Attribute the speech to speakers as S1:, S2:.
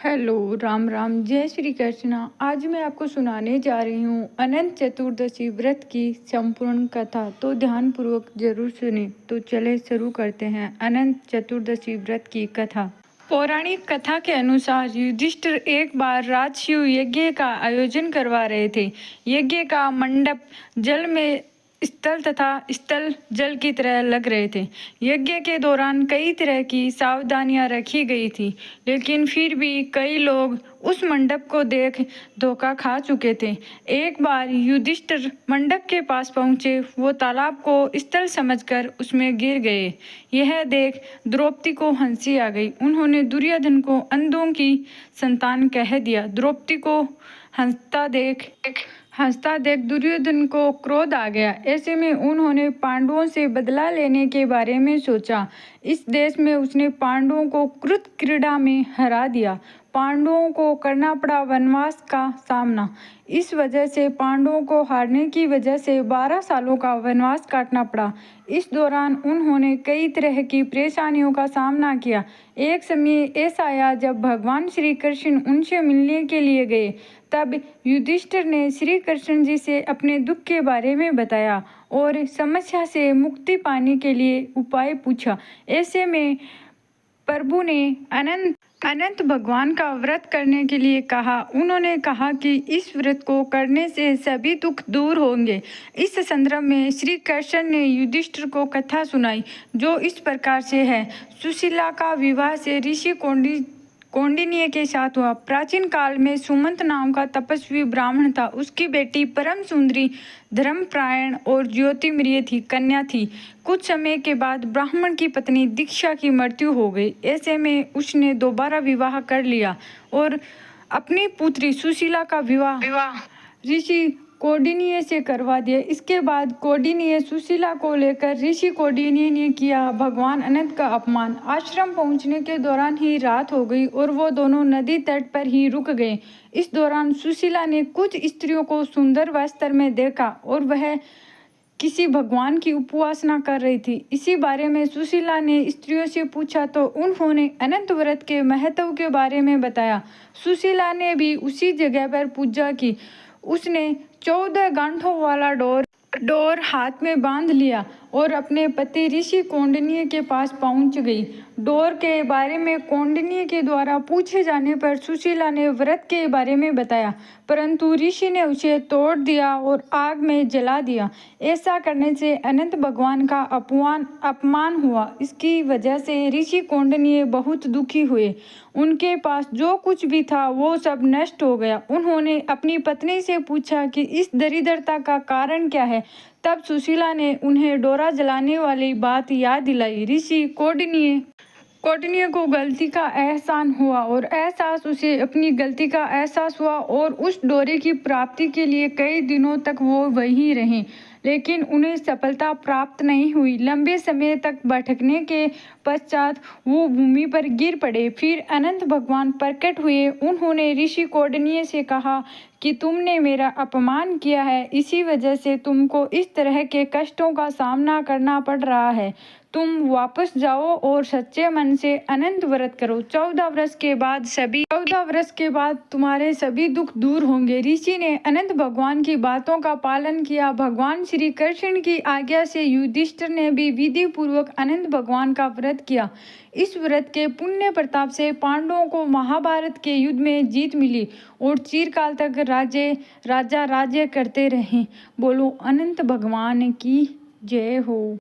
S1: Hello, Ram Ram, जय श्री कृष्णा। आज मैं आपको सुनाने जा रही हूँ अनंत चतुर्दशी व्रत की संपूर्ण कथा। तो ध्यानपूर्वक जरूर सुने। तो चले शुरू करते हैं अनंत चतुर्दशी व्रत की कथा। पौराणिक कथा के अनुसार युधिष्ठिर एक बार राजसूय यज्ञ का आयोजन करवा रहे थे। यज्ञ का मंडप जल में स्थल तथा स्थल जल की तरह लग रहे थे। यज्ञ के दौरान कई तरह की सावधानियां रखी गई थी, लेकिन फिर भी कई लोग उस मंडप को देख धोखा खा चुके थे। एक बार युधिष्ठिर मंडप के पास पहुंचे। वो तालाब को स्थल समझकर उसमें गिर गए। यह देख द्रौपदी को हंसी आ गई। उन्होंने दुर्योधन को अंधों की संतान कह दिया। द्रौपदी को हंसता देख दुर्योधन को क्रोध आ गया। ऐसे में उन्होंने पांडवों से बदला लेने के बारे में सोचा। इस देश में उसने पांडवों को कृत क्रीड़ा में हरा दिया। पांडवों को करना पड़ा वनवास का सामना। इस वजह से पांडवों को हारने की वजह से 12 सालों का वनवास काटना पड़ा। इस दौरान उन्होंने कई तरह की परेशानियों का सामना किया। एक समय ऐसा आया जब भगवान श्री कृष्ण उनसे मिलने के लिए गए। तब युधिष्ठिर ने श्री कृष्ण जी से अपने दुख के बारे में बताया और समस्या से मुक्ति पाने के लिए उपाय पूछा। ऐसे में प्रभु ने अनंत भगवान का व्रत करने के लिए कहा। उन्होंने कहा कि इस व्रत को करने से सभी दुख दूर होंगे। इस संदर्भ में श्री कृष्ण ने युधिष्ठिर को कथा सुनाई, जो इस प्रकार से है। सुशीला का विवाह से ऋषि कौंडिन्य के साथ हुआ। प्राचीन काल में सुमंत नाम का तपस्वी ब्राह्मण था। उसकी बेटी परम सुंदरी, धर्मपरायण और ज्योतिर्मयी थी कन्या थी। कुछ समय के बाद ब्राह्मण की पत्नी दीक्षा की मृत्यु हो गई। ऐसे में उसने दोबारा विवाह कर लिया और अपनी पुत्री सुशीला का विवाह ऋषि कौंडिन्य से करवा दिया। इसके बाद कौंडिन्य सुशीला को लेकर ऋषि कौंडिन्य ने किया भगवान अनंत का अपमान। आश्रम पहुंचने के दौरान ही रात हो गई और वो दोनों नदी तट पर ही रुक गए। इस दौरान सुशीला ने कुछ स्त्रियों को सुंदर वस्त्र में देखा और वह किसी भगवान की उपासना कर रही थी। इसी बारे में सुशीला ने स्त्रियों से पूछा तो उन्होंने अनंत व्रत के महत्व के बारे में बताया। सुशीला ने भी उसी जगह पर पूजा की। उसने 14 गांठों वाला डोर हाथ में बांध लिया और अपने पति ऋषि कौंडिन्य के पास पहुंच गई। डोर के बारे में कौंडिन्य के द्वारा पूछे जाने पर सुशीला ने व्रत के बारे में बताया, परंतु ऋषि ने उसे तोड़ दिया और आग में जला दिया। ऐसा करने से अनंत भगवान का अपमान हुआ। इसकी वजह से ऋषि कौंडिन्य बहुत दुखी हुए। उनके पास जो कुछ भी था वो सब नष्ट हो गया। उन्होंने अपनी पत्नी से पूछा कि इस दरिद्रता का कारण क्या है। तब सुशीला ने उन्हें डोरा जलाने वाली बात याद दिलाई। ऋषि कौंडिन्य को गलती का एहसान हुआ और उसे अपनी गलती का एहसास हुआ और उस डोरे की प्राप्ति के लिए कई दिनों तक वो वहीं रहे, लेकिन उन्हें सफलता प्राप्त नहीं हुई। लंबे समय तक भटकने के पश्चात वो भूमि पर गिर पड़े। फिर अनंत भगवान प्रकट हुए। उन्होंने ऋषि कौंडिन्य से कहा कि तुमने मेरा अपमान किया है, इसी वजह से तुमको इस तरह के कष्टों का सामना करना पड़ रहा है। तुम वापस जाओ और सच्चे मन से अनंत व्रत करो। 14 वर्ष के बाद तुम्हारे सभी दुख दूर होंगे। ऋषि ने अनंत भगवान की बातों का पालन किया। भगवान श्री कृष्ण की आज्ञा से युधिष्ठिर ने भी विधि पूर्वक अनंत भगवान का व्रत किया। इस व्रत के पुण्य प्रताप से पांडवों को महाभारत के युद्ध में जीत मिली और चिरकाल तक राजा राज्य करते रहे। बोलो अनंत भगवान की जय हो।